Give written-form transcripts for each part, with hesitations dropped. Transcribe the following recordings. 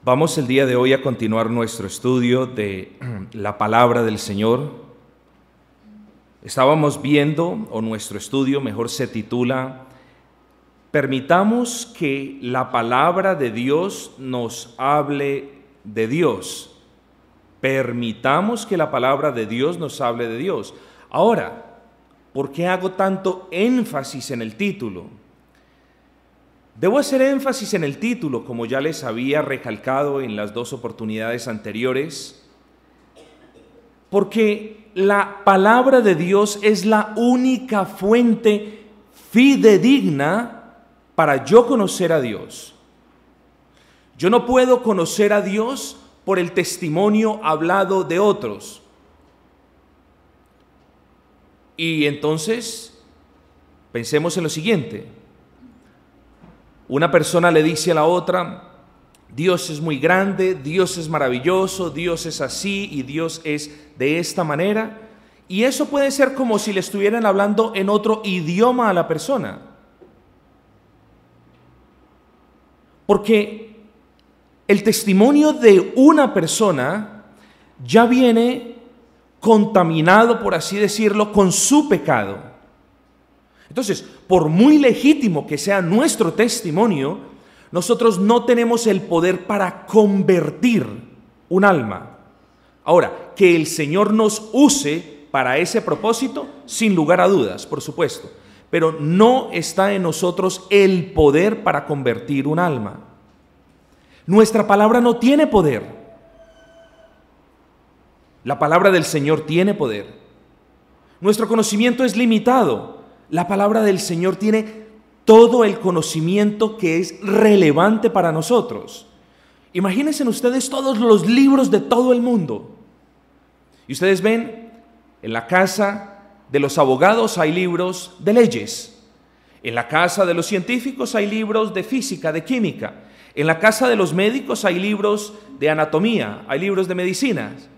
Vamos el día de hoy a continuar nuestro estudio de la palabra del Señor. Estábamos viendo, o nuestro estudio mejor se titula, Permitamos que la palabra de Dios nos hable de Dios. Permitamos que la palabra de Dios nos hable de Dios. Ahora, ¿por qué hago tanto énfasis en el título? Debo hacer énfasis en el título, como ya les había recalcado en las dos oportunidades anteriores, porque la palabra de Dios es la única fuente fidedigna para yo conocer a Dios. Yo no puedo conocer a Dios por el testimonio hablado de otros. Y entonces, pensemos en lo siguiente. Una persona le dice a la otra, Dios es muy grande, Dios es maravilloso, Dios es así y Dios es de esta manera. Y eso puede ser como si le estuvieran hablando en otro idioma a la persona. Porque el testimonio de una persona ya viene contaminado, por así decirlo, con su pecado. Entonces, por muy legítimo que sea nuestro testimonio, nosotros no tenemos el poder para convertir un alma. Ahora, que el Señor nos use para ese propósito, sin lugar a dudas, por supuesto, pero no está en nosotros el poder para convertir un alma. Nuestra palabra no tiene poder. La palabra del Señor tiene poder. Nuestro conocimiento es limitado. La palabra del Señor tiene todo el conocimiento que es relevante para nosotros. Imagínense ustedes todos los libros de todo el mundo. Y ustedes ven, en la casa de los abogados hay libros de leyes. En la casa de los científicos hay libros de física, de química. En la casa de los médicos hay libros de anatomía, hay libros de medicinas.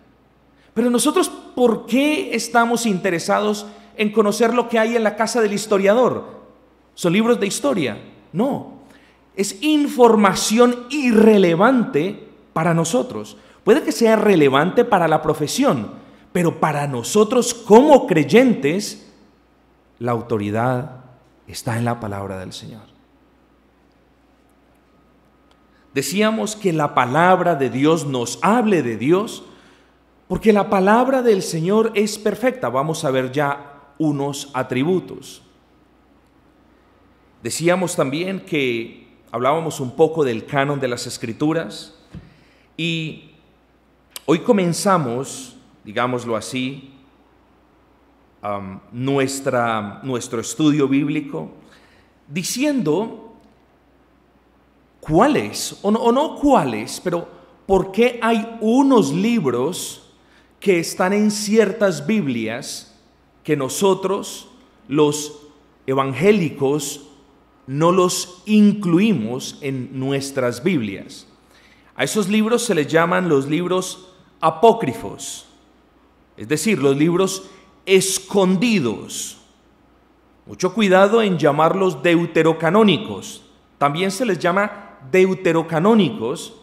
Pero nosotros, ¿por qué estamos interesados en conocer lo que hay en la casa del historiador? ¿Son libros de historia? No, es información irrelevante para nosotros. Puede que sea relevante para la profesión, pero para nosotros como creyentes, la autoridad está en la palabra del Señor. Decíamos que la palabra de Dios nos hable de Dios, porque la palabra del Señor es perfecta. Vamos a ver ya unos atributos. Decíamos también que hablábamos un poco del canon de las Escrituras y hoy comenzamos, digámoslo así, nuestro estudio bíblico diciendo cuáles, o no cuáles, pero por qué hay unos libros que están en ciertas Biblias que nosotros, los evangélicos, no los incluimos en nuestras Biblias. A esos libros se les llaman los libros apócrifos, es decir, los libros escondidos. Mucho cuidado en llamarlos deuterocanónicos. También se les llama deuterocanónicos,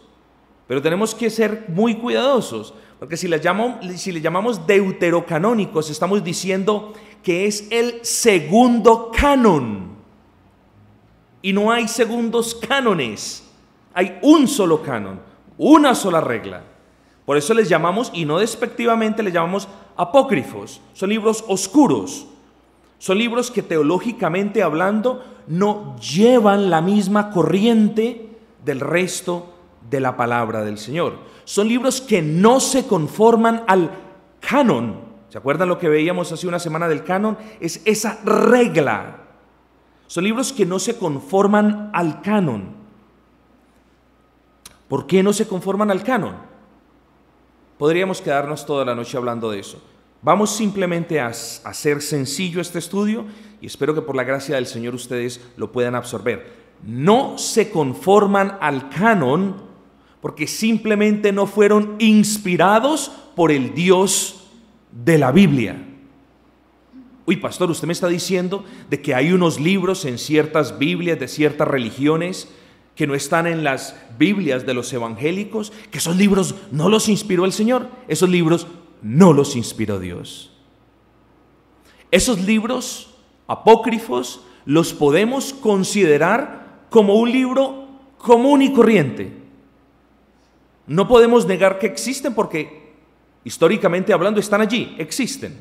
pero tenemos que ser muy cuidadosos, porque si le llamamos deuterocanónicos, estamos diciendo que es el segundo canon. Y no hay segundos cánones. Hay un solo canon, una sola regla. Por eso les llamamos, y no despectivamente, les llamamos apócrifos. Son libros oscuros. Son libros que teológicamente hablando no llevan la misma corriente del resto de la palabra del Señor. Son libros que no se conforman al canon. ¿Se acuerdan lo que veíamos hace una semana del canon? Es esa regla. Son libros que no se conforman al canon. ¿Por qué no se conforman al canon? Podríamos quedarnos toda la noche hablando de eso. Vamos simplemente a hacer sencillo este estudio y espero que por la gracia del Señor ustedes lo puedan absorber. No se conforman al canon porque simplemente no fueron inspirados por el Dios de la Biblia. Uy, pastor, usted me está diciendo de que hay unos libros en ciertas Biblias de ciertas religiones que no están en las Biblias de los evangélicos, que esos libros no los inspiró el Señor, esos libros no los inspiró Dios. Esos libros apócrifos los podemos considerar como un libro común y corriente. No podemos negar que existen porque históricamente hablando están allí, existen.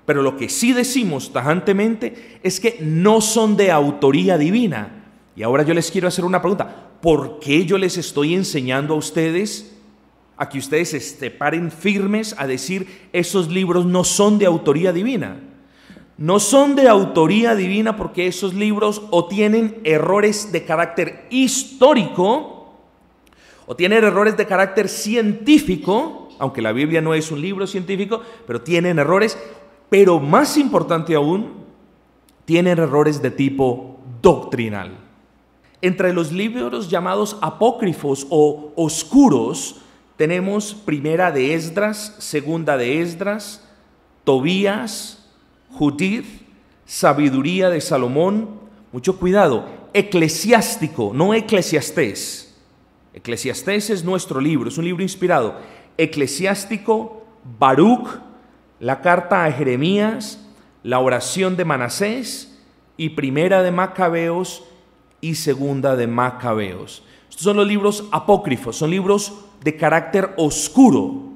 Pero lo que sí decimos tajantemente es que no son de autoría divina. Y ahora yo les quiero hacer una pregunta. ¿Por qué yo les estoy enseñando a ustedes a que ustedes se paren firmes a decir esos libros no son de autoría divina? No son de autoría divina porque esos libros o tienen errores de carácter histórico o tienen errores de carácter científico, aunque la Biblia no es un libro científico, pero tienen errores, pero más importante aún, tienen errores de tipo doctrinal. Entre los libros llamados apócrifos o oscuros, tenemos Primera de Esdras, Segunda de Esdras, Tobías, Judith, Sabiduría de Salomón. Mucho cuidado, Eclesiástico, no Eclesiastés. Eclesiastés es nuestro libro, es un libro inspirado. Eclesiástico, Baruch, la carta a Jeremías, la oración de Manasés y Primera de Macabeos y Segunda de Macabeos. Estos son los libros apócrifos, son libros de carácter oscuro.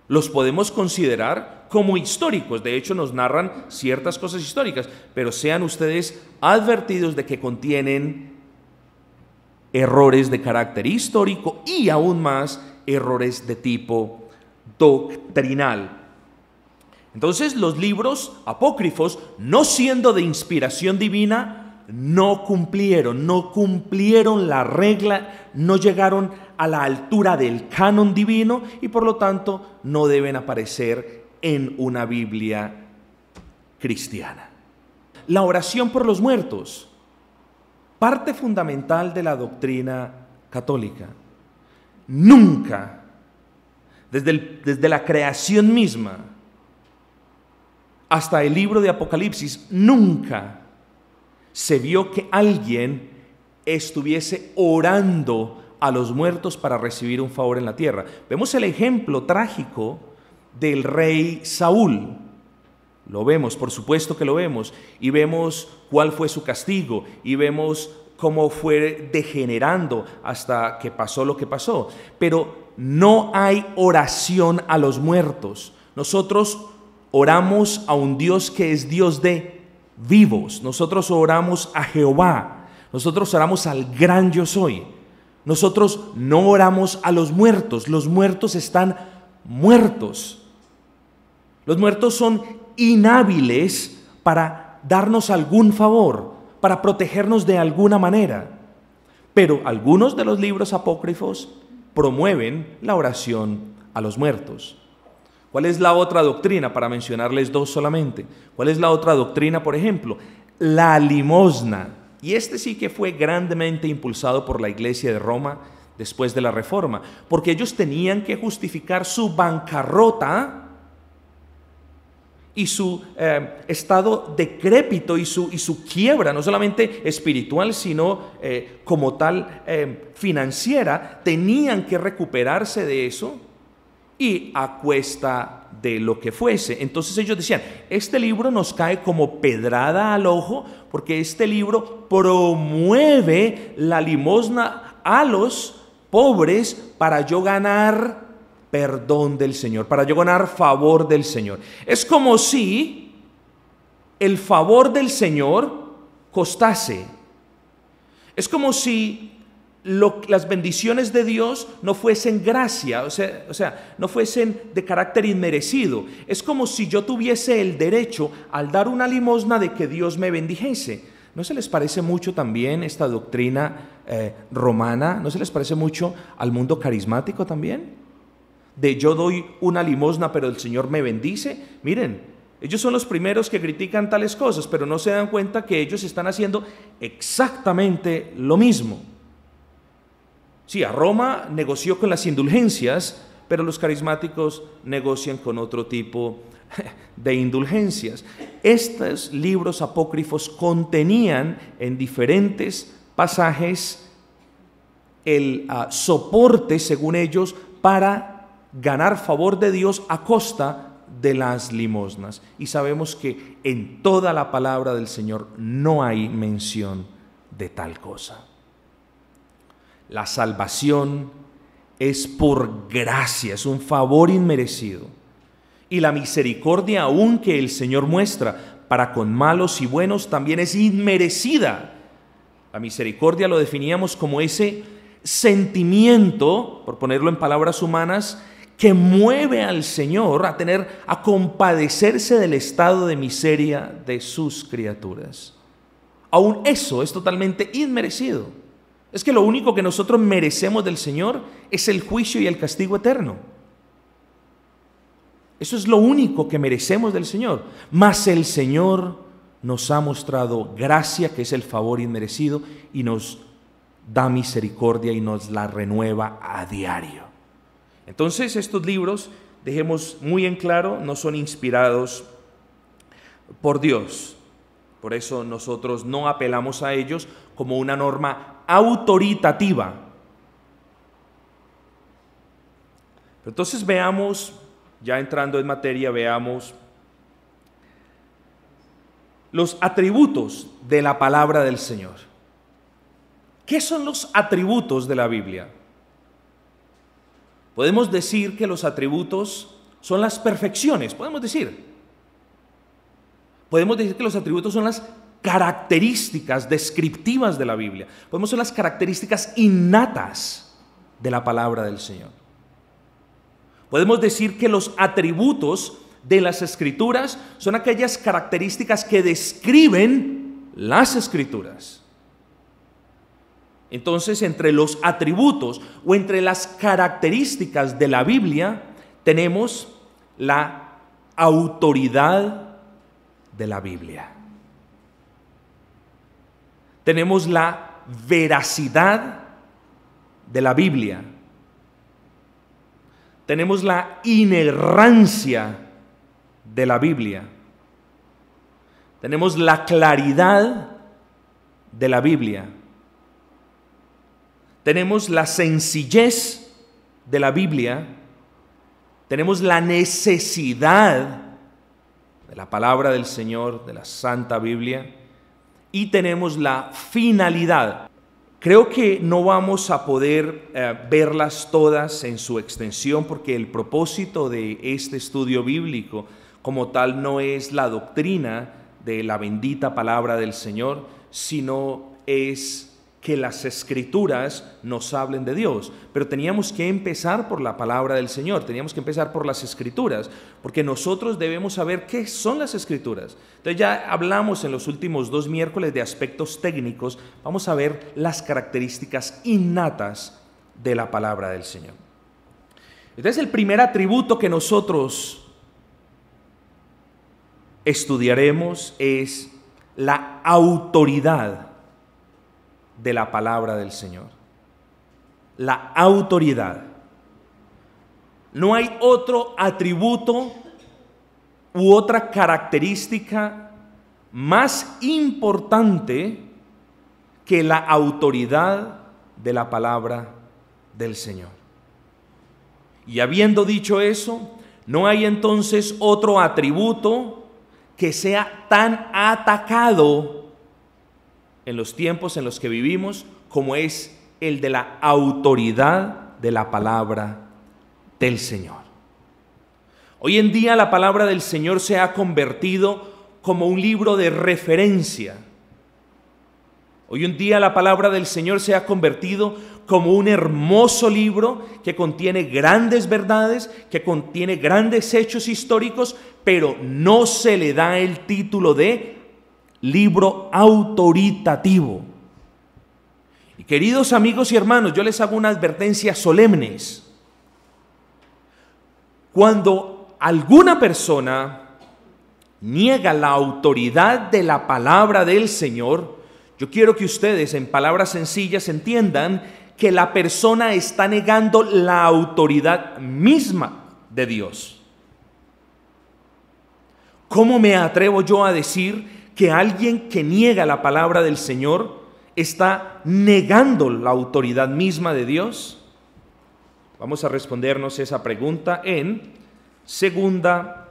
Los podemos considerar como históricos, de hecho nos narran ciertas cosas históricas, pero sean ustedes advertidos de que contienen errores de carácter histórico y aún más errores de tipo doctrinal. Entonces los libros apócrifos, no siendo de inspiración divina, no cumplieron la regla, no llegaron a la altura del canon divino y por lo tanto no deben aparecer en una Biblia cristiana. La oración por los muertos, parte fundamental de la doctrina católica. Nunca, desde la creación misma hasta el libro de Apocalipsis, nunca se vio que alguien estuviese orando a los muertos para recibir un favor en la tierra. Vemos el ejemplo trágico del rey Saúl. Lo vemos, por supuesto que lo vemos, y vemos cuál fue su castigo, y vemos cómo fue degenerando hasta que pasó lo que pasó. Pero no hay oración a los muertos. Nosotros oramos a un Dios que es Dios de vivos. Nosotros oramos a Jehová. Nosotros oramos al gran yo soy. Nosotros no oramos a los muertos. Los muertos están muertos. Los muertos son inhábiles para darnos algún favor, para protegernos de alguna manera. Pero algunos de los libros apócrifos promueven la oración a los muertos. ¿Cuál es la otra doctrina? Para mencionarles dos solamente. ¿Cuál es la otra doctrina, por ejemplo? La limosna. Y este sí que fue grandemente impulsado por la Iglesia de Roma después de la Reforma, porque ellos tenían que justificar su bancarrota y su estado decrépito y su quiebra, no solamente espiritual, sino como tal financiera. Tenían que recuperarse de eso y a cuesta de lo que fuese. Entonces ellos decían, este libro nos cae como pedrada al ojo porque este libro promueve la limosna a los pobres para yo ganar perdón del Señor, para yo ganar favor del Señor. Es como si el favor del Señor costase. Es como si las bendiciones de Dios no fuesen gracia, o sea, no fuesen de carácter inmerecido. Es como si yo tuviese el derecho al dar una limosna de que Dios me bendijese. ¿No se les parece mucho también esta doctrina romana? ¿No se les parece mucho al mundo carismático también? De yo doy una limosna pero el Señor me bendice. Miren, ellos son los primeros que critican tales cosas, pero no se dan cuenta que ellos están haciendo exactamente lo mismo. Sí, a Roma negoció con las indulgencias, pero los carismáticos negocian con otro tipo de indulgencias. Estos libros apócrifos contenían en diferentes pasajes el soporte, según ellos, para ganar favor de Dios a costa de las limosnas. Y sabemos que en toda la palabra del Señor no hay mención de tal cosa. La salvación es por gracia, es un favor inmerecido. Y la misericordia aún que el Señor muestra para con malos y buenos también es inmerecida. La misericordia lo definíamos como ese sentimiento, por ponerlo en palabras humanas, que mueve al Señor a compadecerse del estado de miseria de sus criaturas. Aún eso es totalmente inmerecido. Es que lo único que nosotros merecemos del Señor es el juicio y el castigo eterno. Eso es lo único que merecemos del Señor. Mas el Señor nos ha mostrado gracia, que es el favor inmerecido, y nos da misericordia y nos la renueva a diario. Entonces, estos libros, dejemos muy en claro, no son inspirados por Dios. Por eso nosotros no apelamos a ellos como una norma autoritativa. Pero entonces veamos, ya entrando en materia, veamos los atributos de la palabra del Señor. ¿Qué son los atributos de la Biblia? Podemos decir que los atributos son las perfecciones, podemos decir que los atributos son las características descriptivas de la Biblia, podemos ser las características innatas de la palabra del Señor. Podemos decir que los atributos de las Escrituras son aquellas características que describen las Escrituras. Entonces, entre los atributos o entre las características de la Biblia, tenemos la autoridad de la Biblia. Tenemos la veracidad de la Biblia. Tenemos la inerrancia de la Biblia. Tenemos la claridad de la Biblia. Tenemos la sencillez de la Biblia, tenemos la necesidad de la palabra del Señor, de la Santa Biblia, y tenemos la finalidad. Creo que no vamos a poder verlas todas en su extensión, porque el propósito de este estudio bíblico como tal no es la doctrina de la bendita palabra del Señor, sino es que las Escrituras nos hablen de Dios. Pero teníamos que empezar por la palabra del Señor, teníamos que empezar por las Escrituras, porque nosotros debemos saber qué son las Escrituras. Entonces ya hablamos en los últimos 2 miércoles de aspectos técnicos, vamos a ver las características innatas de la palabra del Señor. Entonces el primer atributo que nosotros estudiaremos es la autoridad de la palabra del Señor. La autoridad. No hay otro atributo u otra característica más importante que la autoridad de la palabra del Señor. Y habiendo dicho eso, no hay entonces otro atributo que sea tan atacado en los tiempos en los que vivimos, como es el de la autoridad de la palabra del Señor. Hoy en día la palabra del Señor se ha convertido como un libro de referencia. Hoy en día la palabra del Señor se ha convertido como un hermoso libro que contiene grandes verdades, que contiene grandes hechos históricos, pero no se le da el título de libro autoritativo. Y queridos amigos y hermanos, yo les hago una advertencia solemnes. Cuando alguna persona niega la autoridad de la palabra del Señor, yo quiero que ustedes en palabras sencillas entiendan que la persona está negando la autoridad misma de Dios. ¿Cómo me atrevo yo a decir que alguien que niega la palabra del Señor está negando la autoridad misma de Dios? Vamos a respondernos esa pregunta en segunda,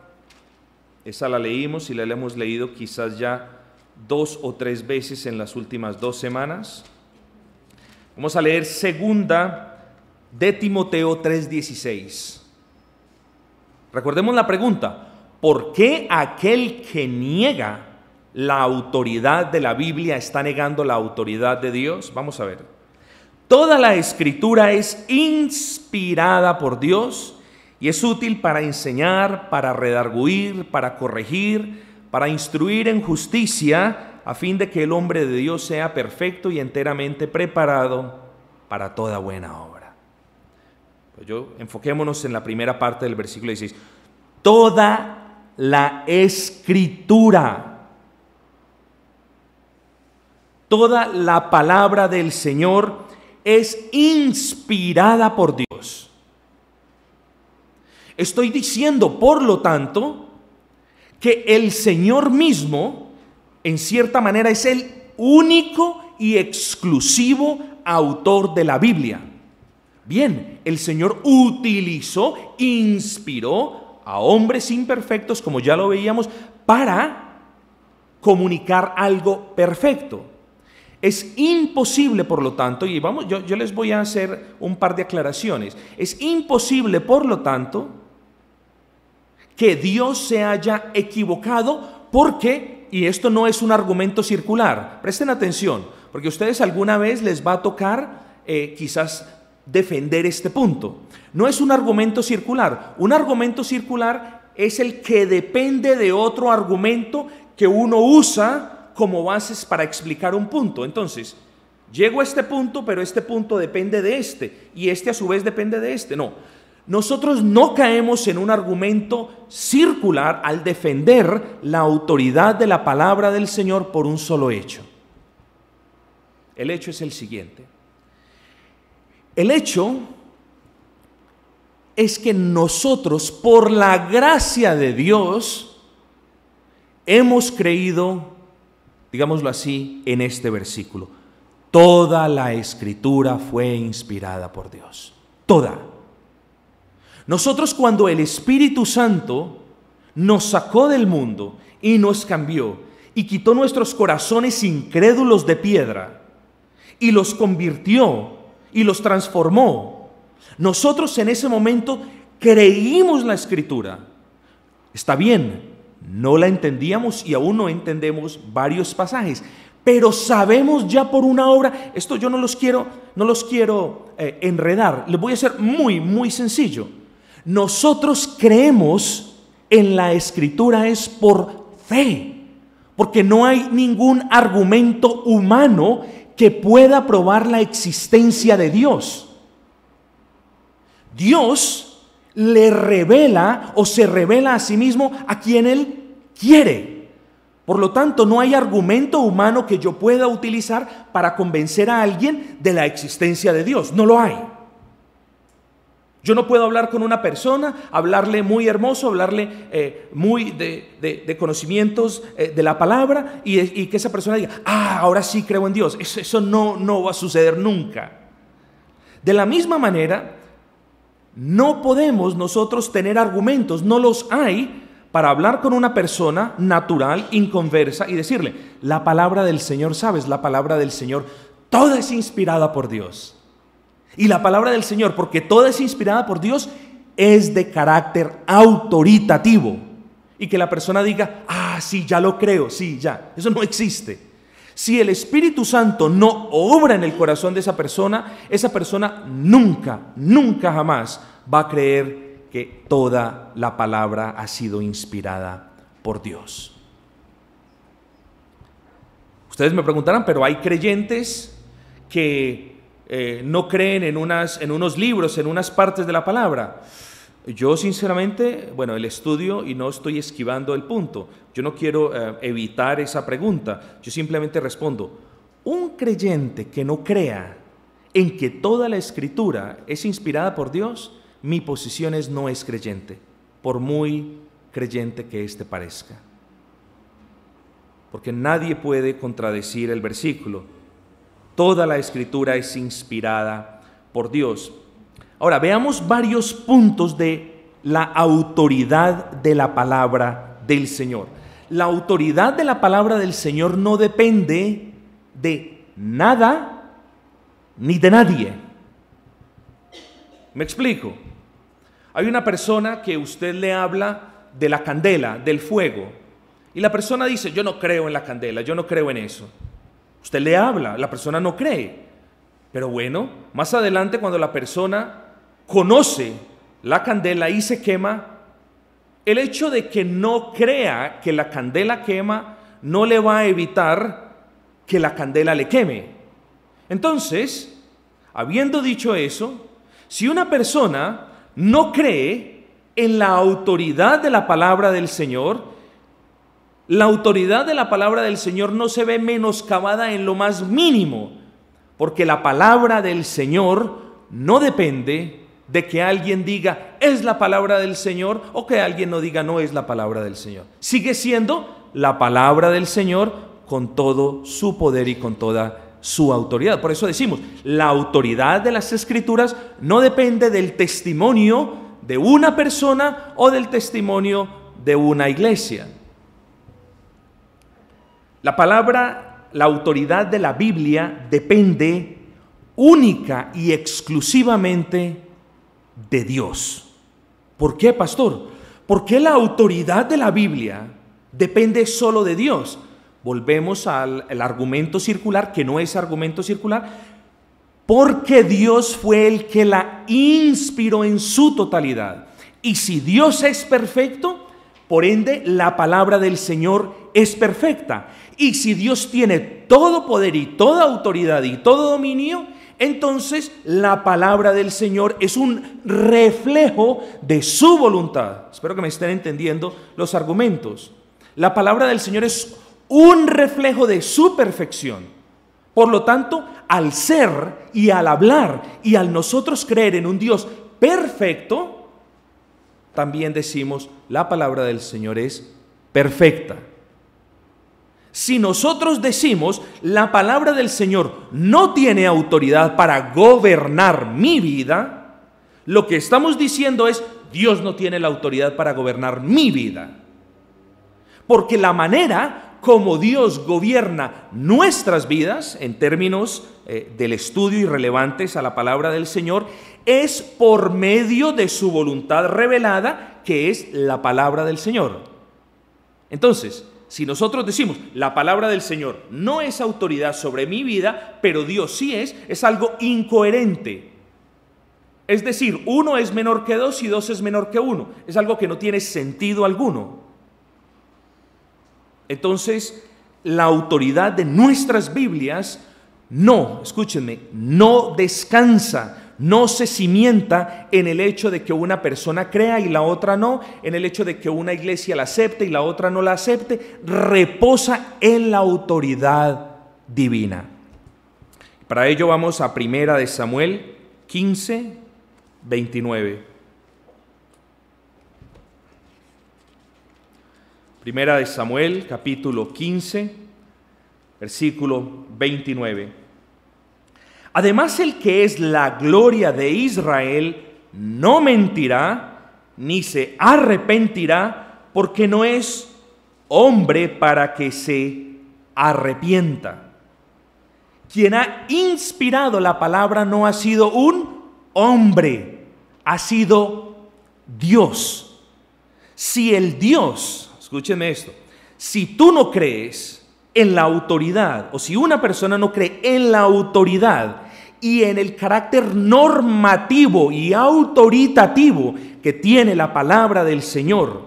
esa la leímos y la hemos leído quizás ya 2 o 3 veces en las últimas 2 semanas. Vamos a leer segunda de Timoteo 3:16. Recordemos la pregunta: ¿por qué aquel que niega la autoridad de la Biblia está negando la autoridad de Dios? Vamos a ver. Toda la Escritura es inspirada por Dios y es útil para enseñar, para redarguir, para corregir, para instruir en justicia, a fin de que el hombre de Dios sea perfecto y enteramente preparado para toda buena obra. Pues enfoquémonos en la primera parte del versículo 16. Toda la Escritura, toda la palabra del Señor es inspirada por Dios. Estoy diciendo, por lo tanto, que el Señor mismo, en cierta manera, es el único y exclusivo autor de la Biblia. Bien, el Señor utilizó, inspiró a hombres imperfectos, como ya lo veíamos, para comunicar algo perfecto. Es imposible, por lo tanto, y yo les voy a hacer un par de aclaraciones. Es imposible, por lo tanto, que Dios se haya equivocado porque, y esto no es un argumento circular, presten atención, porque a ustedes alguna vez les va a tocar quizás defender este punto. No es un argumento circular. Un argumento circular es el que depende de otro argumento que uno usa como bases para explicar un punto. Entonces, llego a este punto, pero este punto depende de este, y este a su vez depende de este. No, nosotros no caemos en un argumento circular al defender la autoridad de la palabra del Señor por un solo hecho. El hecho es el siguiente. El hecho es que nosotros, por la gracia de Dios, hemos creído, digámoslo así, en este versículo. Toda la Escritura fue inspirada por Dios. Toda. Nosotros, cuando el Espíritu Santo nos sacó del mundo y nos cambió y quitó nuestros corazones incrédulos de piedra y los convirtió y los transformó, nosotros en ese momento creímos la Escritura. Está bien, no la entendíamos y aún no entendemos varios pasajes, pero sabemos ya por una obra. Esto yo no los quiero enredar. Les voy a hacer muy sencillo. Nosotros creemos en la Escritura es por fe, porque no hay ningún argumento humano que pueda probar la existencia de Dios. Dios le revela o se revela a sí mismo a quien Él quiere. Por lo tanto, no hay argumento humano que yo pueda utilizar para convencer a alguien de la existencia de Dios. No lo hay. Yo no puedo hablar con una persona, hablarle muy hermoso, hablarle muy de conocimientos de la palabra y que esa persona diga, ahora sí creo en Dios. Eso no va a suceder nunca. De la misma manera, no podemos nosotros tener argumentos, no los hay, para hablar con una persona natural, inconversa y decirle, la palabra del Señor, ¿sabes? La palabra del Señor, toda es inspirada por Dios. Y la palabra del Señor, porque toda es inspirada por Dios, es de carácter autoritativo. Y que la persona diga, sí, ya lo creo, sí, ya. Eso no existe. Si el Espíritu Santo no obra en el corazón de esa persona nunca jamás va a creer que toda la palabra ha sido inspirada por Dios. Ustedes me preguntarán, pero hay creyentes que no creen en unos libros, en unas partes de la palabra. Yo sinceramente, el estudio, y no estoy esquivando el punto, yo no quiero evitar esa pregunta, yo simplemente respondo, un creyente que no crea en que toda la Escritura es inspirada por Dios, mi posición es no es creyente, por muy creyente que éste parezca. Porque nadie puede contradecir el versículo. Toda la Escritura es inspirada por Dios. Ahora, veamos varios puntos de la autoridad de la palabra del Señor. La autoridad de la palabra del Señor no depende de nada ni de nadie. ¿Me explico? Hay una persona que usted le habla de la candela, del fuego, y la persona dice: yo no creo en la candela, yo no creo en eso. Usted le habla, la persona no cree. Pero bueno, más adelante, cuando la persona conoce la candela y se quema, el hecho de que no crea que la candela quema no le va a evitar que la candela le queme. Entonces, habiendo dicho eso, si una persona no cree en la autoridad de la palabra del Señor, la autoridad de la palabra del Señor no se ve menoscabada en lo más mínimo, porque la palabra del Señor no depende de que alguien diga es la palabra del Señor o que alguien no diga no es la palabra del Señor. Sigue siendo la palabra del Señor con todo su poder y con toda su autoridad. Por eso decimos, la autoridad de las Escrituras no depende del testimonio de una persona o del testimonio de una iglesia. La palabra, la autoridad de la Biblia depende única y exclusivamente de Dios. ¿Por qué, pastor? ¿Por qué la autoridad de la Biblia depende solo de Dios? Volvemos al argumento circular, que no es argumento circular, porque Dios fue el que la inspiró en su totalidad. Y si Dios es perfecto, por ende la palabra del Señor es perfecta. Y si Dios tiene todo poder y toda autoridad y todo dominio, entonces la palabra del Señor es un reflejo de su voluntad. Espero que me estén entendiendo los argumentos. La palabra del Señor es un reflejo de su perfección. Por lo tanto, al ser y al hablar y al nosotros creer en un Dios perfecto, también decimos la palabra del Señor es perfecta. Si nosotros decimos la palabra del Señor no tiene autoridad para gobernar mi vida, lo que estamos diciendo es Dios no tiene la autoridad para gobernar mi vida. Porque la manera como Dios gobierna nuestras vidas, en términos del estudio y relevantes a la palabra del Señor, es por medio de su voluntad revelada, que es la palabra del Señor. Entonces, si nosotros decimos la palabra del Señor no es autoridad sobre mi vida, pero Dios sí es algo incoherente. Es decir, 1 es menor que 2 y 2 es menor que 1. Es algo que no tiene sentido alguno. Entonces, la autoridad de nuestras Biblias escúchenme, no descansa, no se cimienta en el hecho de que una persona crea y la otra no, en el hecho de que una iglesia la acepte y la otra no la acepte, reposa en la autoridad divina. Para ello vamos a 1 Samuel 15, 29. 1 Samuel capítulo 15, versículo 29. Además, el que es la gloria de Israel no mentirá, ni se arrepentirá, porque no es hombre para que se arrepienta. Quien ha inspirado la palabra no ha sido un hombre, ha sido Dios. Si el Dios, escúchenme esto, si tú no crees en la autoridad, o si una persona no cree en la autoridad y en el carácter normativo y autoritativo que tiene la palabra del Señor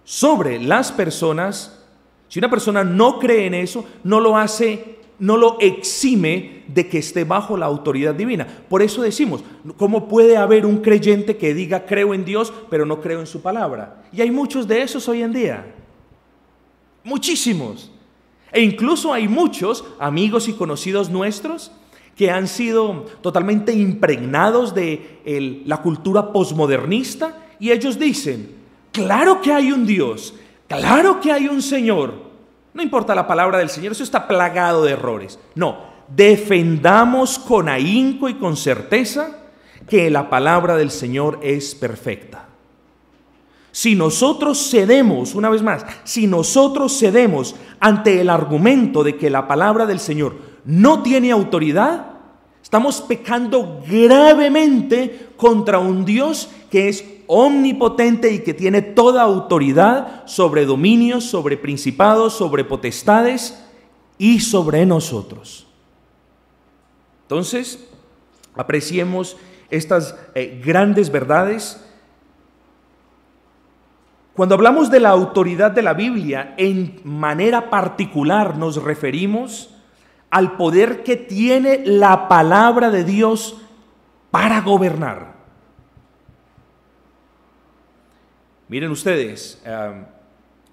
sobre las personas, si una persona no cree en eso, no lo exime de que esté bajo la autoridad divina. Por eso decimos, ¿cómo puede haber un creyente que diga creo en Dios, pero no creo en su palabra? Y hay muchos de esos hoy en día, muchísimos. E incluso hay muchos amigos y conocidos nuestros que han sido totalmente impregnados de la cultura posmodernista, y ellos dicen, claro que hay un Dios, claro que hay un Señor. No importa la palabra del Señor, eso está plagado de errores. No, defendamos con ahínco y con certeza que la palabra del Señor es perfecta. Si nosotros cedemos, una vez más, si nosotros cedemos ante el argumento de que la palabra del Señor no tiene autoridad, estamos pecando gravemente contra un Dios que es omnipotente y que tiene toda autoridad sobre dominios, sobre principados, sobre potestades y sobre nosotros. Entonces, apreciemos estas grandes verdades. Cuando hablamos de la autoridad de la Biblia, en manera particular nos referimos al poder que tiene la palabra de Dios para gobernar. Miren ustedes,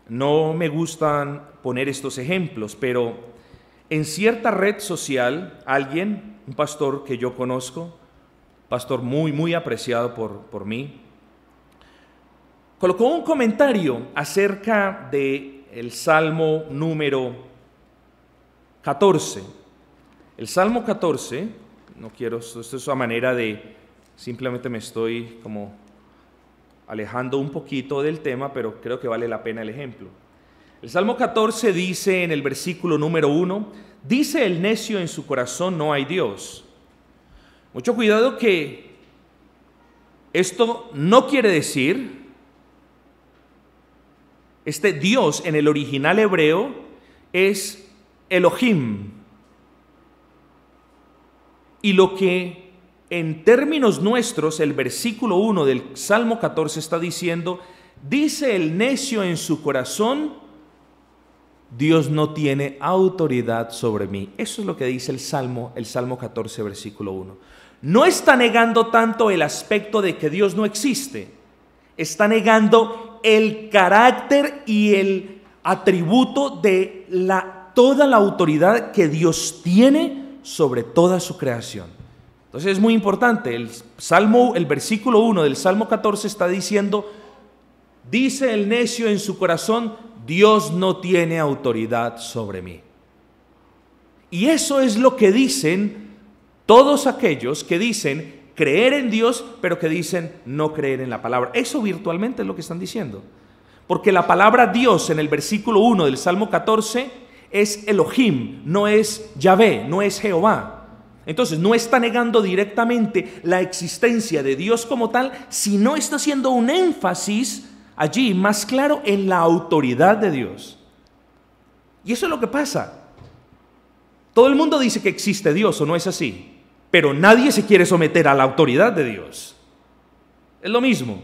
no me gustan poner estos ejemplos, pero en cierta red social, alguien, un pastor que yo conozco, pastor muy apreciado por mí, colocó un comentario acerca del Salmo número 14. El Salmo 14, no quiero, esto es a manera de, simplemente me estoy como alejando un poquito del tema, pero creo que vale la pena el ejemplo. El Salmo 14 dice en el versículo número 1, dice el necio en su corazón, no hay Dios. Mucho cuidado que esto no quiere decir, este Dios en el original hebreo es Elohim. Y lo que en términos nuestros el versículo 1 del Salmo 14 está diciendo, dice el necio en su corazón, Dios no tiene autoridad sobre mí. Eso es lo que dice el Salmo 14, versículo 1. No está negando tanto el aspecto de que Dios no existe, está negando el carácter y el atributo de toda la autoridad que Dios tiene sobre toda su creación. Entonces es muy importante, el versículo 1 del Salmo 14 está diciendo, dice el necio en su corazón, Dios no tiene autoridad sobre mí. Y eso es lo que dicen todos aquellos que dicen creer en Dios, pero que dicen no creer en la palabra. Eso virtualmente es lo que están diciendo. Porque la palabra Dios en el versículo 1 del Salmo 14 es Elohim, no es Yahvé, no es Jehová. Entonces no está negando directamente la existencia de Dios como tal, sino está haciendo un énfasis allí más claro en la autoridad de Dios. Y eso es lo que pasa. Todo el mundo dice que existe Dios, ¿o no es así? Pero nadie se quiere someter a la autoridad de Dios. Es lo mismo.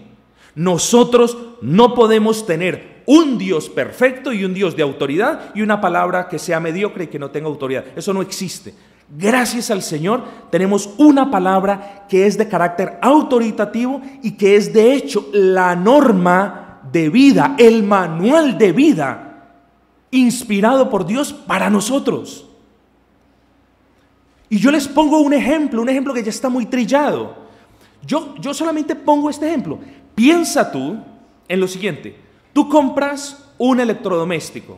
Nosotros no podemos tener un Dios perfecto y un Dios de autoridad y una palabra que sea mediocre y que no tenga autoridad. Eso no existe. Gracias al Señor tenemos una palabra que es de carácter autoritativo y que es de hecho la norma de vida, el manual de vida inspirado por Dios para nosotros. Y yo les pongo un ejemplo que ya está muy trillado. Yo solamente pongo este ejemplo. Piensa tú en lo siguiente. Tú compras un electrodoméstico.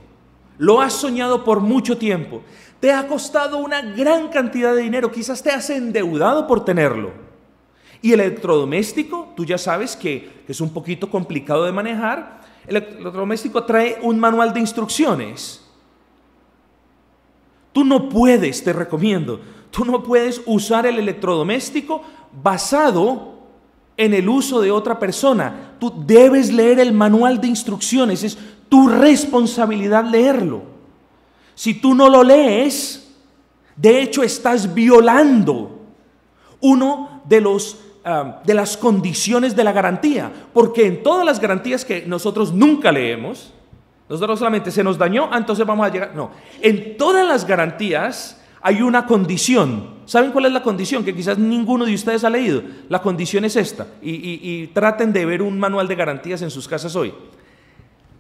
Lo has soñado por mucho tiempo. Te ha costado una gran cantidad de dinero. Quizás te has endeudado por tenerlo. Y el electrodoméstico, tú ya sabes que es un poquito complicado de manejar. El electrodoméstico trae un manual de instrucciones. Tú no puedes, te recomiendo, tú no puedes usar el electrodoméstico basado en el uso de otra persona. Tú debes leer el manual de instrucciones. Es tu responsabilidad leerlo. Si tú no lo lees, de hecho estás violando uno de las condiciones de la garantía, porque en todas las garantías que nosotros nunca leemos, nosotros solamente se nos dañó, entonces vamos a llegar, no, en todas las garantías hay una condición. ¿Saben cuál es la condición? Que quizás ninguno de ustedes ha leído. La condición es esta, y traten de ver un manual de garantías en sus casas hoy.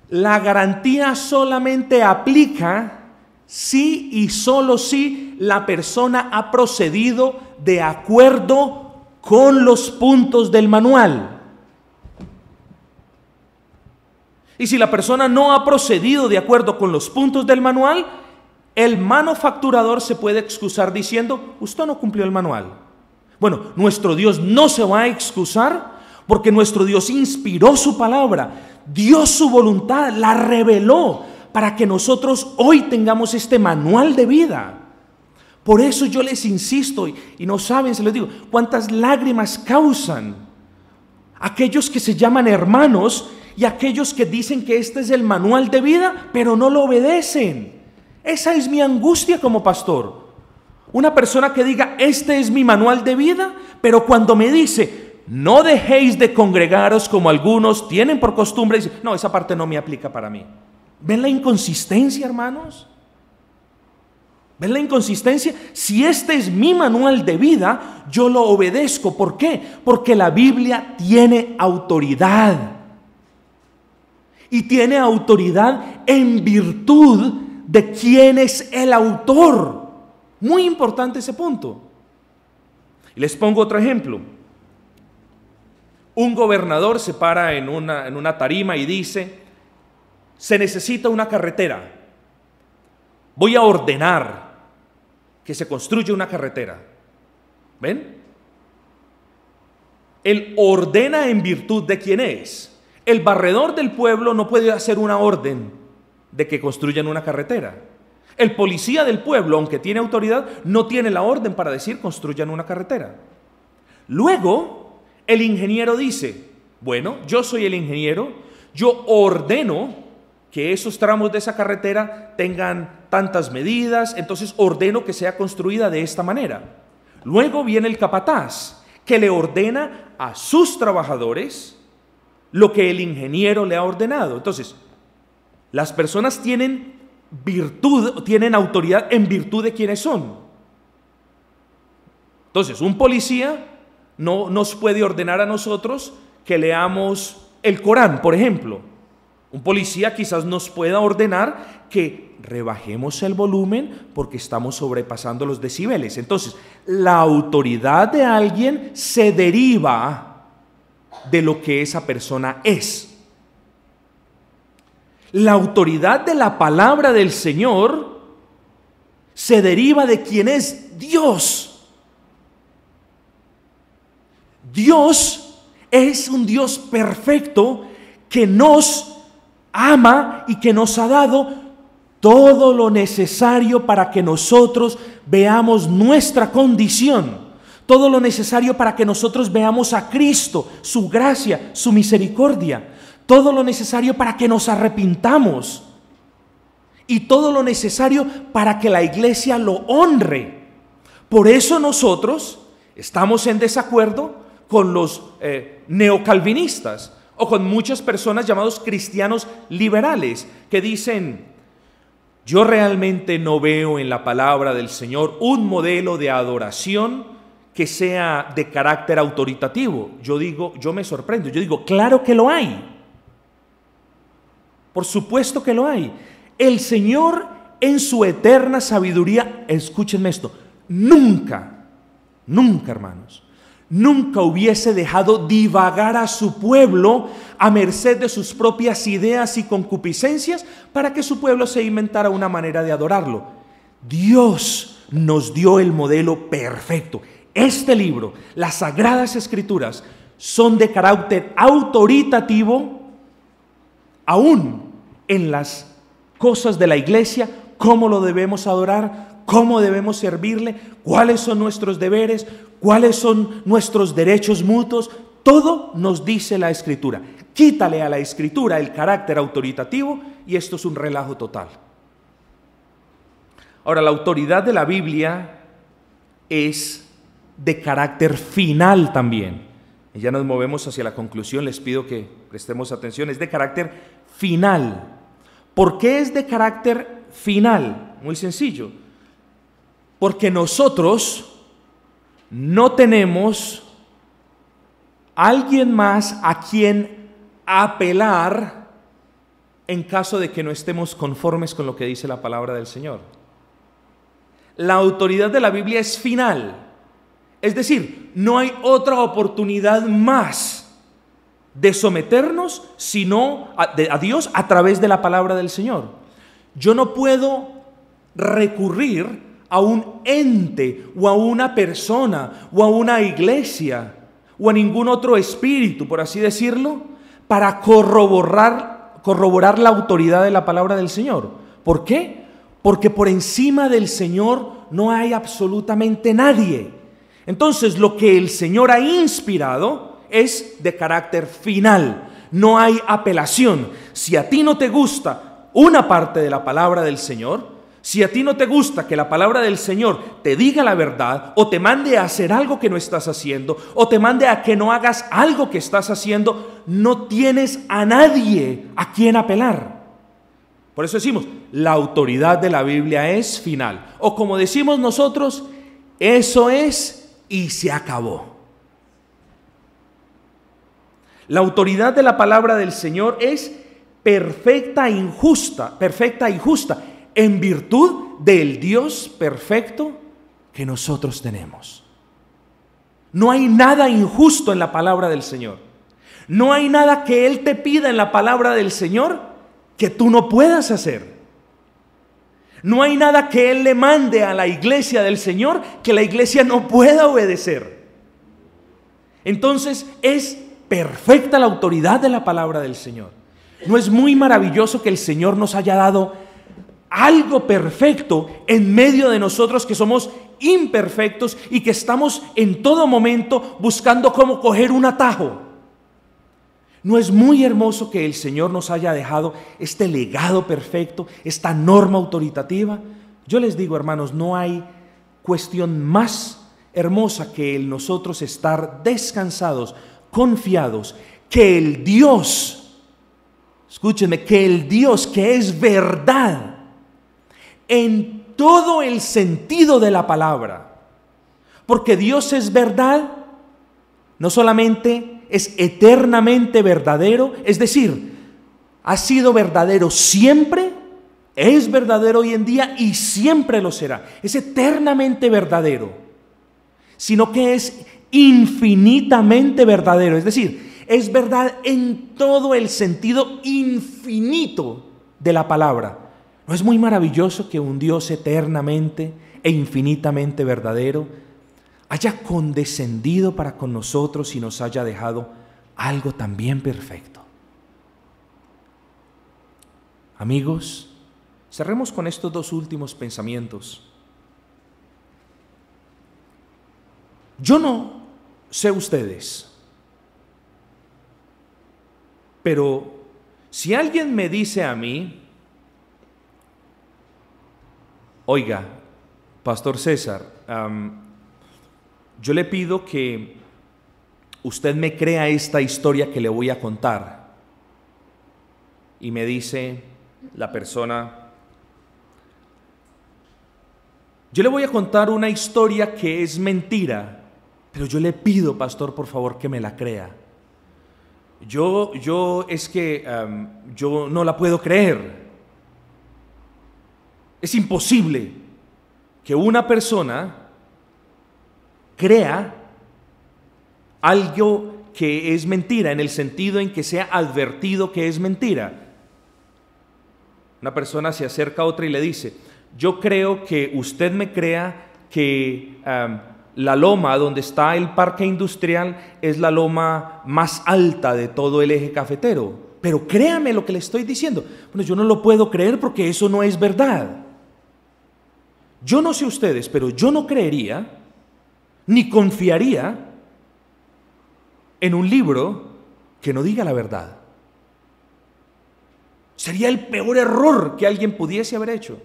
La garantía solamente aplica si y solo si la persona ha procedido de acuerdo con los puntos del manual. Y si la persona no ha procedido de acuerdo con los puntos del manual, El manufacturador se puede excusar diciendo, usted no cumplió el manual. Bueno, nuestro Dios no se va a excusar porque nuestro Dios inspiró su palabra, dio su voluntad, la reveló para que nosotros hoy tengamos este manual de vida. Por eso yo les insisto, y no saben, se los digo, cuántas lágrimas causan aquellos que se llaman hermanos y aquellos que dicen que este es el manual de vida, pero no lo obedecen. Esa es mi angustia como pastor. Una persona que diga, este es mi manual de vida, pero cuando me dice, no dejéis de congregaros como algunos tienen por costumbre, dice, no, esa parte no me aplica para mí. ¿Ven la inconsistencia, hermanos? ¿Ven la inconsistencia? Si este es mi manual de vida, yo lo obedezco. ¿Por qué? Porque la Biblia tiene autoridad. Y tiene autoridad en virtud de quién es el autor. Muy importante ese punto. Y les pongo otro ejemplo. Un gobernador se para en una tarima y dice, se necesita una carretera. Voy a ordenar que se construya una carretera. ¿Ven? Él ordena en virtud de quién es. El barredor del pueblo no puede hacer una orden de que construyan una carretera. El policía del pueblo, aunque tiene autoridad, no tiene la orden para decir construyan una carretera. Luego, el ingeniero dice, bueno, yo soy el ingeniero, yo ordeno que esos tramos de esa carretera tengan tantas medidas, entonces ordeno que sea construida de esta manera. Luego viene el capataz, que le ordena a sus trabajadores lo que el ingeniero le ha ordenado. Entonces, las personas tienen virtud, tienen autoridad en virtud de quiénes son. Entonces, un policía no nos puede ordenar a nosotros que leamos el Corán, por ejemplo. Un policía quizás nos pueda ordenar que rebajemos el volumen porque estamos sobrepasando los decibeles. Entonces, la autoridad de alguien se deriva de lo que esa persona es. La autoridad de la palabra del Señor se deriva de quién es Dios. Dios es un Dios perfecto que nos ama y que nos ha dado todo lo necesario para que nosotros veamos nuestra condición, todo lo necesario para que nosotros veamos a Cristo, su gracia, su misericordia, todo lo necesario para que nos arrepintamos y todo lo necesario para que la iglesia lo honre. Por eso nosotros estamos en desacuerdo con los neocalvinistas o con muchas personas llamados cristianos liberales que dicen, yo realmente no veo en la palabra del Señor un modelo de adoración que sea de carácter autoritativo. Yo me sorprendo, yo digo, claro que lo hay. Por supuesto que lo hay. El Señor en su eterna sabiduría, escúchenme esto, nunca, hermanos, nunca hubiese dejado divagar a su pueblo a merced de sus propias ideas y concupiscencias para que su pueblo se inventara una manera de adorarlo. Dios nos dio el modelo perfecto. Este libro, las Sagradas Escrituras, son de carácter autoritativo, aún en las cosas de la iglesia, cómo lo debemos adorar, cómo debemos servirle, cuáles son nuestros deberes, cuáles son nuestros derechos mutuos. Todo nos dice la Escritura. Quítale a la Escritura el carácter autoritativo y esto es un relajo total. Ahora, la autoridad de la Biblia es de carácter final también. Y ya nos movemos hacia la conclusión, les pido que prestemos atención, es de carácter final. ¿Por qué es de carácter final? Muy sencillo. Porque nosotros no tenemos alguien más a quien apelar en caso de que no estemos conformes con lo que dice la palabra del Señor. La autoridad de la Biblia es final. Es decir, no hay otra oportunidad más de someternos sino a Dios a través de la palabra del Señor. Yo no puedo recurrir a un ente o a una persona o a una iglesia o a ningún otro espíritu, por así decirlo, para corroborar la autoridad de la palabra del Señor. ¿Por qué? Porque por encima del Señor no hay absolutamente nadie. Entonces, lo que el Señor ha inspirado es de carácter final. No hay apelación. Si a ti no te gusta una parte de la palabra del Señor, si a ti no te gusta que la palabra del Señor te diga la verdad, o te mande a hacer algo que no estás haciendo, o te mande a que no hagas algo que estás haciendo, no tienes a nadie a quien apelar. Por eso decimos, la autoridad de la Biblia es final. O como decimos nosotros, eso es y se acabó. La autoridad de la palabra del Señor es perfecta y justa, en virtud del Dios perfecto que nosotros tenemos. No hay nada injusto en la palabra del Señor. No hay nada que Él te pida en la palabra del Señor que tú no puedas hacer. No hay nada que Él le mande a la iglesia del Señor que la iglesia no pueda obedecer. Entonces es perfecta la autoridad de la palabra del Señor. ¿No es muy maravilloso que el Señor nos haya dado algo perfecto en medio de nosotros que somos imperfectos y que estamos en todo momento buscando cómo coger un atajo? ¿No es muy hermoso que el Señor nos haya dejado este legado perfecto, esta norma autoritativa? Yo les digo, hermanos, no hay cuestión más hermosa que el nosotros estar descansados, confiados, que el Dios, escúchenme, que el Dios que es verdad en todo el sentido de la palabra, porque Dios es verdad, no solamente es eternamente verdadero, es decir, ha sido verdadero siempre, es verdadero hoy en día y siempre lo será, es eternamente verdadero, sino que es infinitamente verdadero, es decir, es verdad en todo el sentido infinito de la palabra. ¿No es muy maravilloso que un Dios eternamente e infinitamente verdadero haya condescendido para con nosotros y nos haya dejado algo también perfecto? Amigos, cerremos con estos dos últimos pensamientos. Yo no sé ustedes, pero si alguien me dice a mí, oiga, Pastor César, yo le pido que usted me crea esta historia que le voy a contar. Y me dice la persona, yo le voy a contar una historia que es mentira, pero yo le pido, pastor, por favor, que me la crea. Yo no la puedo creer. Es imposible que una persona crea algo que es mentira, en el sentido en que sea advertido que es mentira. Una persona se acerca a otra y le dice, yo creo que usted me crea que la loma donde está el parque industrial es la loma más alta de todo el eje cafetero, pero créame lo que le estoy diciendo. Bueno, yo no lo puedo creer porque eso no es verdad. Yo no sé ustedes, pero yo no creería ni confiaría en un libro que no diga la verdad. Sería el peor error que alguien pudiese haber hecho.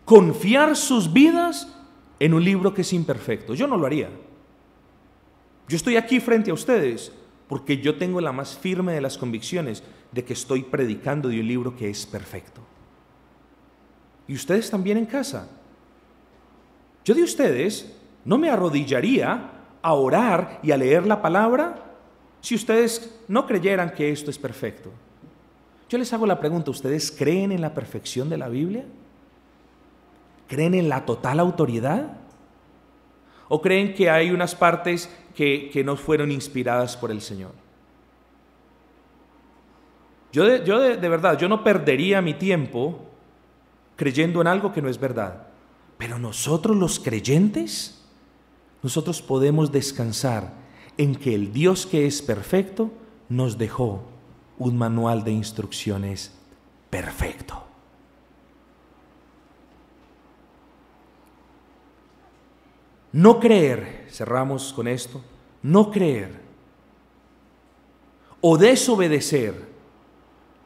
Confiar sus vidas en un libro que es imperfecto. Yo no lo haría. Yo estoy aquí frente a ustedes porque yo tengo la más firme de las convicciones de que estoy predicando de un libro que es perfecto. Y ustedes también en casa. Yo de ustedes no me arrodillaría a orar y a leer la palabra si ustedes no creyeran que esto es perfecto. Yo les hago la pregunta, ¿ustedes creen en la perfección de la Biblia? ¿Creen en la total autoridad? ¿O creen que hay unas partes que no fueron inspiradas por el Señor? Yo de verdad, yo no perdería mi tiempo creyendo en algo que no es verdad. Pero nosotros los creyentes, nosotros podemos descansar en que el Dios que es perfecto nos dejó un manual de instrucciones perfecto. No creer, cerramos con esto, no creer o desobedecer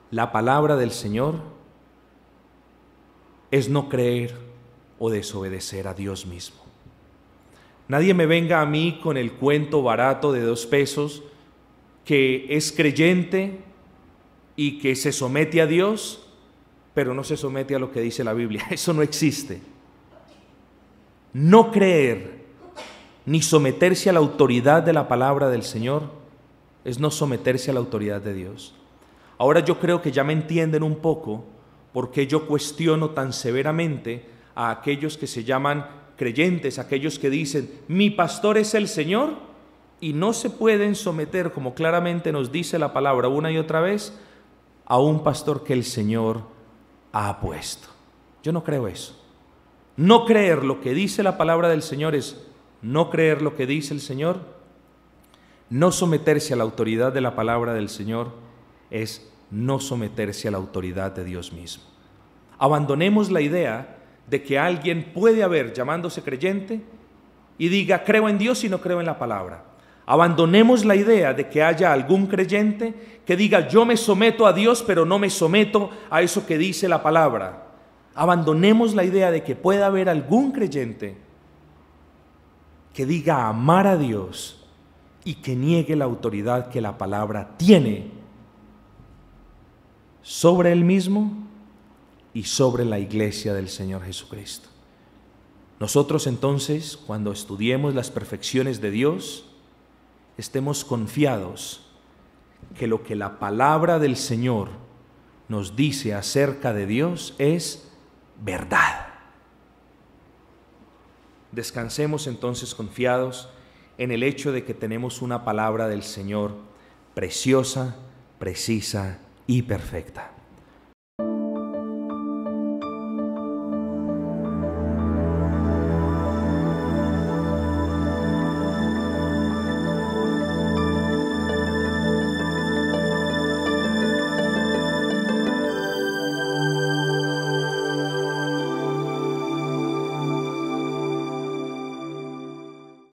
la palabra del Señor es no creer o desobedecer a Dios mismo. Nadie me venga a mí con el cuento barato de 2 pesos que es creyente y que se somete a Dios, pero no se somete a lo que dice la Biblia. Eso no existe. No creer ni someterse a la autoridad de la palabra del Señor es no someterse a la autoridad de Dios. Ahora yo creo que ya me entienden un poco por qué yo cuestiono tan severamente a aquellos que se llaman creyentes, aquellos que dicen, mi pastor es el Señor, y no se pueden someter, como claramente nos dice la palabra una y otra vez, a un pastor que el Señor ha puesto. Yo no creo eso. No creer lo que dice la palabra del Señor es no creer lo que dice el Señor. No someterse a la autoridad de la palabra del Señor es no someterse a la autoridad de Dios mismo. Abandonemos la idea de que alguien puede haber llamándose creyente y diga creo en Dios y no creo en la palabra. Abandonemos la idea de que haya algún creyente que diga yo me someto a Dios pero no me someto a eso que dice la palabra. Abandonemos la idea de que pueda haber algún creyente que diga amar a Dios y que niegue la autoridad que la palabra tiene sobre él mismo y sobre la iglesia del Señor Jesucristo. Nosotros entonces, cuando estudiemos las perfecciones de Dios, estemos confiados que lo que la palabra del Señor nos dice acerca de Dios es verdad. Descansemos entonces confiados en el hecho de que tenemos una palabra del Señor preciosa, precisa y perfecta.